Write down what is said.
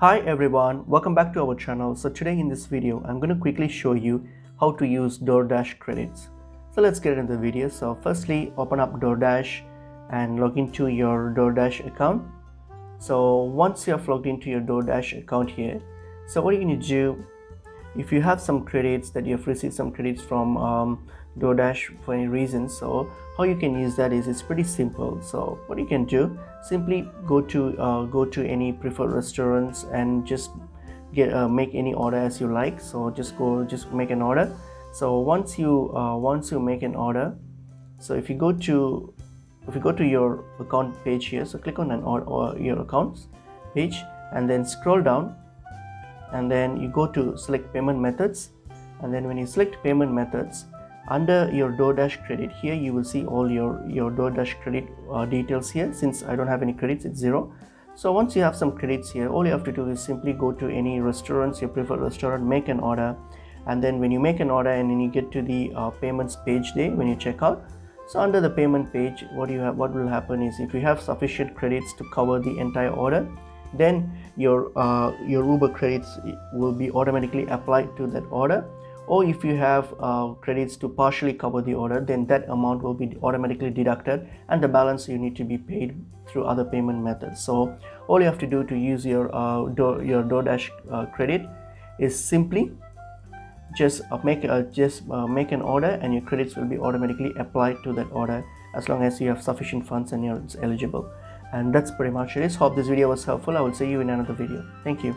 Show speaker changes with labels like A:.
A: Hi everyone, welcome back to our channel. So today in this video I'm going to quickly show you how to use Doordash credits. So let's get into the video. So firstly, open up Doordash and log into your Doordash account. So once you have logged into your Doordash account here, so what you're going to do, if you have some credits that you have received some credits from Doordash for any reason, so how you can use that is it's pretty simple. So what you can do, simply go to any preferred restaurants and just make any order as you like. So just make an order. So once you make an order, so if you go to your account page here, so click on your accounts page and then scroll down, and then you go to select payment methods, and then when you select payment methods, under your Doordash credit here you will see all your Doordash credit details here. Since I don't have any credits, it's 0. So once you have some credits here, all you have to do is simply go to any restaurants, your preferred restaurant, make an order, and then when you make an order and then you get to the payments page there, when you check out, so under the payment page, what will happen is if you have sufficient credits to cover the entire order, then your Uber credits will be automatically applied to that order. Or if you have credits to partially cover the order, then that amount will be automatically deducted and the balance you need to be paid through other payment methods. So all you have to do to use your Doordash credit is simply just make an order, and your credits will be automatically applied to that order as long as you have sufficient funds and you're eligible. And that's pretty much it. Hope this video was helpful. I will see you in another video. Thank you.